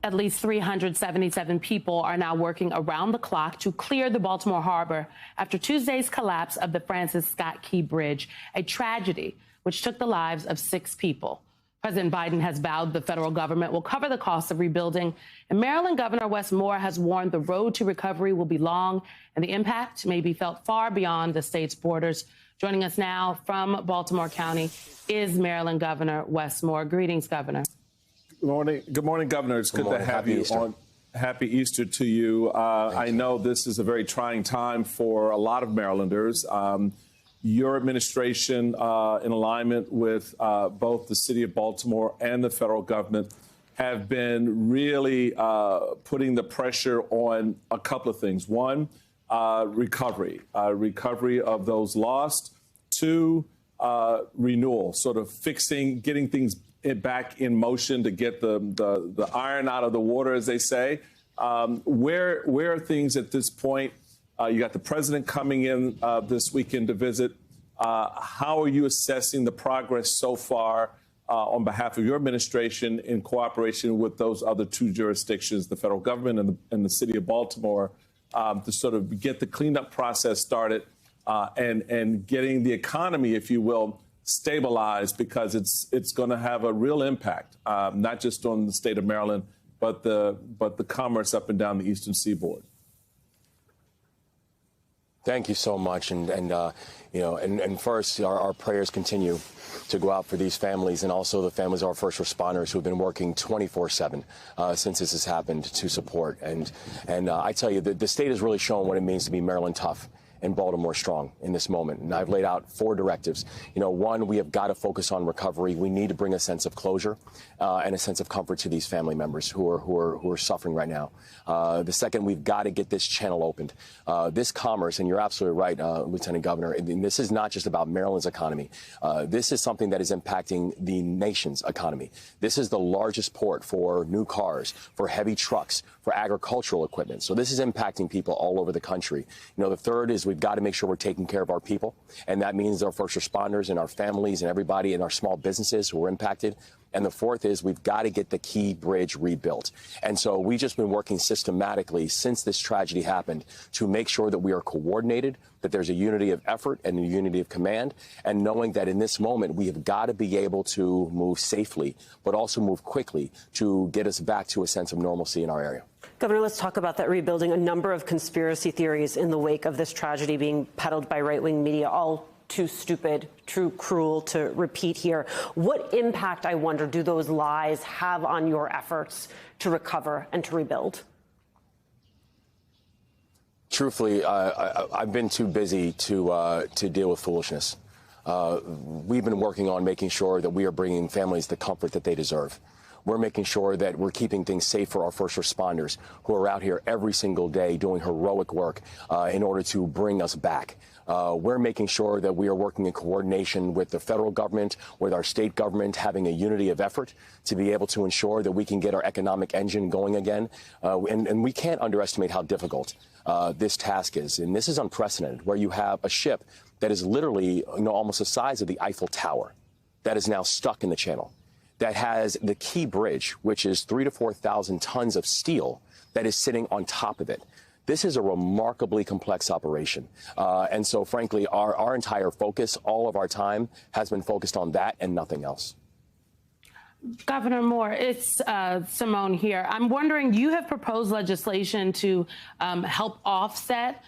At least 377 people are now working around the clock to clear the Baltimore harbor after Tuesday's collapse of the Francis Scott Key Bridge, a tragedy which took the lives of 6 people. President Biden has vowed the federal government will cover the costs of rebuilding, and Maryland Governor Wes Moore has warned the road to recovery will be long and the impact may be felt far beyond the state's borders. Joining us now from Baltimore County is Maryland Governor Wes Moore. Greetings, Governor. Good morning, Governor. It's good to have you on. Happy Easter to you. I know this is a very trying time for a lot of Marylanders. Your administration, in alignment with both the city of Baltimore and the federal government, have been really putting the pressure on a couple of things. One, recovery of those lost. 2, renewal, sort of getting things back in motion to get the iron out of the water, as they say. Where are things at this point? You got the president coming in this weekend to visit. How are you assessing the progress so far on behalf of your administration in cooperation with those other 2 jurisdictions, the federal government and the city of Baltimore, to sort of get the cleanup process started and getting the economy, if you will, stabilized, because it's going to have a real impact, not just on the state of Maryland, but the commerce up and down the eastern seaboard. Thank you so much, and first, our prayers continue to go out for these families and also the families of our first responders who have been working 24/7 since this has happened to support. And I tell you, the state has really shown what it means to be Maryland tough and Baltimore strong in this moment. And I've laid out 4 directives. One, we have got to focus on recovery. We need to bring a sense of closure and a sense of comfort to these family members who are suffering right now. The second, we've got to get this channel opened. This commerce, and you're absolutely right, Lieutenant Governor, and this is not just about Maryland's economy. This is something that is impacting the nation's economy. This is the largest port for new cars, for heavy trucks, for agricultural equipment. So this is impacting people all over the country. The third is we've got to make sure we're taking care of our people, and that means our first responders and our families and everybody in our small businesses who are impacted. And the fourth is we've got to get the Key Bridge rebuilt. And so we've just been working systematically since this tragedy happened to make sure that we are coordinated, that there's a unity of effort and a unity of command, and knowing that in this moment we have got to be able to move safely, but also move quickly to get us back to a sense of normalcy in our area. Governor, let's talk about that rebuilding. A number of conspiracy theories in the wake of this tragedy being peddled by right-wing media, all too stupid, too cruel to repeat here. What impact, I wonder, do those lies have on your efforts to recover and to rebuild? Truthfully, I've been too busy to deal with foolishness. We've been working on making sure that we are bringing families the comfort that they deserve. We're making sure that we're keeping things safe for our first responders who are out here every single day doing heroic work in order to bring us back. We're making sure that we are working in coordination with the federal government, with our state government, having a unity of effort to be able to ensure that we can get our economic engine going again. And we can't underestimate how difficult this task is. And this is unprecedented, where you have a ship that is literally almost the size of the Eiffel Tower that is now stuck in the channel, that has the Key Bridge, which is 3,000 to 4,000 tons of steel that is sitting on top of it. This is a remarkably complex operation. And so, frankly, our entire focus, all of our time, has been focused on that and nothing else. Governor Moore, it's Simone here. I'm wondering, you have proposed legislation to help offset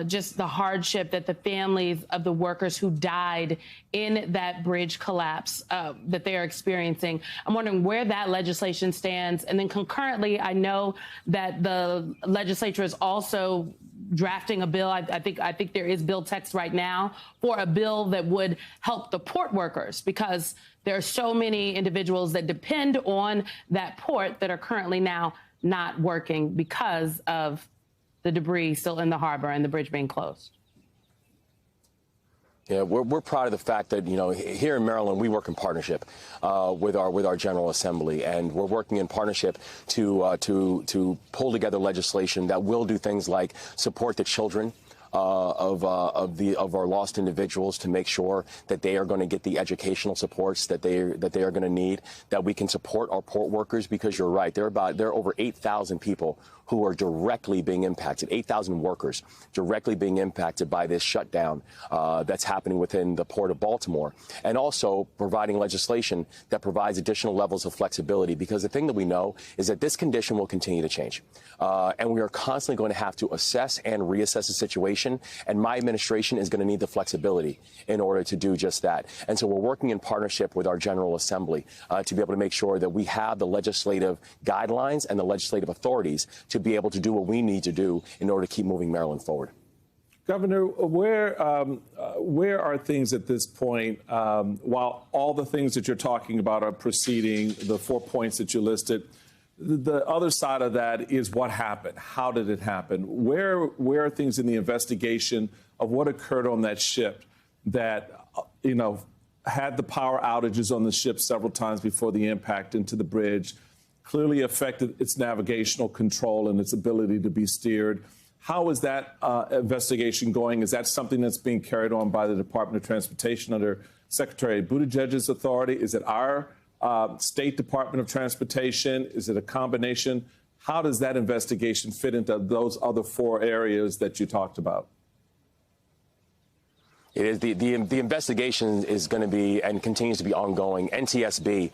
just the hardship that the families of the workers who died in that bridge collapse that they are experiencing. I'm wondering where that legislation stands. And then concurrently, I know that the legislature is also drafting a bill. I think there is bill text right now for a bill that would help the port workers, because there are so many individuals that depend on that port that are currently now not working because of the debris still in the harbor and the bridge being closed. Yeah, we're proud of the fact that, here in Maryland, we work in partnership with our General Assembly, and we're working in partnership to pull together legislation that will do things like support the children of our lost individuals, to make sure that they are going to get the educational supports that they are going to need, that we can support our port workers, because you're right, there are over 8,000 people who are directly being impacted, 8,000 workers directly being impacted by this shutdown that's happening within the Port of Baltimore, and also providing legislation that provides additional levels of flexibility, because the thing that we know is that this condition will continue to change. And we are constantly going to have to assess and reassess the situation, and my administration is going to need the flexibility in order to do just that. And so we're working in partnership with our General Assembly to be able to make sure that we have the legislative guidelines and the legislative authorities to be able to do what we need to do in order to keep moving Maryland forward. Governor, where are things at this point, while all the things that you're talking about are proceeding, the 4 points that you listed, the other side of that is what happened? How did it happen? Where are things in the investigation of what occurred on that ship that, had the power outages on the ship several times before the impact into the bridge, clearly affected its navigational control and its ability to be steered? How is that investigation going? Is that something that's being carried on by the Department of Transportation under Secretary Buttigieg's authority? Is it our State Department of Transportation? Is it a combination? How does that investigation fit into those other 4 areas that you talked about? It is the investigation is going to be and continues to be ongoing. NTSB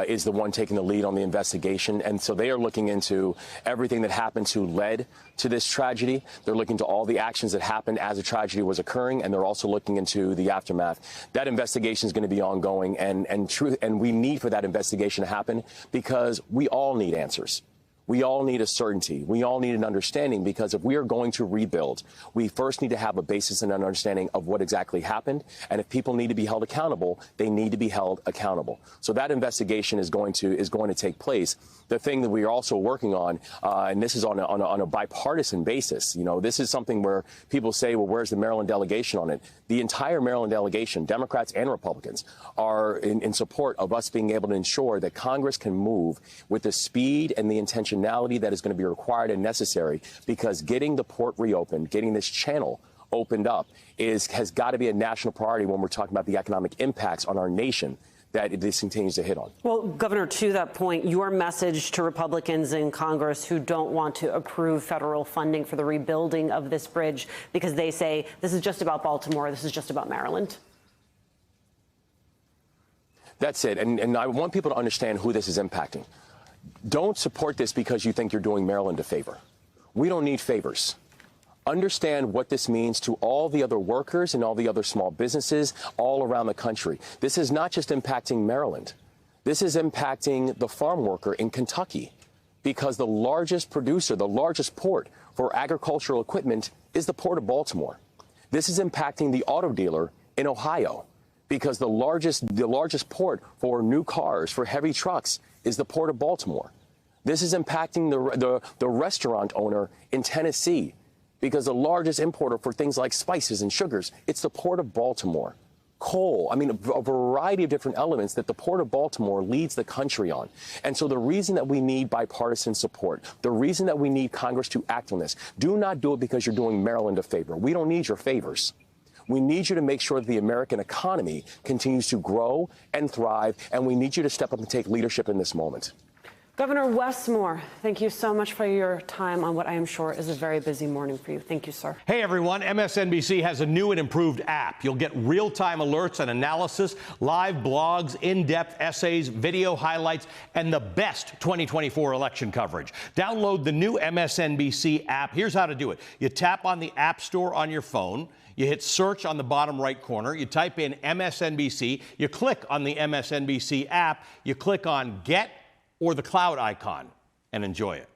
is the one taking the lead on the investigation, and so they are looking into everything that happened to led to this tragedy. They're looking to all the actions that happened as the tragedy was occurring, and they're also looking into the aftermath. That investigation is going to be ongoing, and we need for that investigation to happen because we all need answers. We all need a certainty. We all need an understanding, because if we are going to rebuild, we first need to have a basis and an understanding of what exactly happened. And if people need to be held accountable, they need to be held accountable. So that investigation is going to take place. The thing that we are also working on, and this is on a bipartisan basis, this is something where people say, well, where's the Maryland delegation on it? The entire Maryland delegation, Democrats and Republicans, are in support of us being able to ensure that Congress can move with the speed and the intentionality that is going to be required and necessary, because getting the port reopened, getting this channel opened up has got to be a national priority when we're talking about the economic impacts on our nation that this continues to hit on. Well, Governor, to that point, your message to Republicans in Congress who don't want to approve federal funding for the rebuilding of this bridge because they say this is just about Baltimore, this is just about Maryland. That's it. And I want people to understand who this is impacting. Don't support this because you think you're doing Maryland a favor. We don't need favors. Understand what this means to all the other workers and all the other small businesses all around the country. This is not just impacting Maryland. This is impacting the farm worker in Kentucky, because the largest producer, the largest port for agricultural equipment is the Port of Baltimore. This is impacting the auto dealer in Ohio, because the largest port for new cars, for heavy trucks, is the Port of Baltimore. This is impacting the restaurant owner in Tennessee, because the largest importer for things like spices and sugars, it's the Port of Baltimore. Coal, a variety of different elements that the Port of Baltimore leads the country on. And so the reason that we need bipartisan support, the reason that we need Congress to act on this, do not do it because you're doing Maryland a favor. We don't need your favors. We need you to make sure that the American economy continues to grow and thrive, and we need you to step up and take leadership in this moment. Governor Wes Moore, thank you so much for your time on what I am sure is a very busy morning for you. Thank you, sir. Hey, everyone. MSNBC has a new and improved app. You'll get real-time alerts and analysis, live blogs, in-depth essays, video highlights, and the best 2024 election coverage. Download the new MSNBC app. Here's how to do it. You tap on the App Store on your phone. You hit search on the bottom right corner. You type in MSNBC. You click on the MSNBC app. You click on Get or the cloud icon and enjoy it.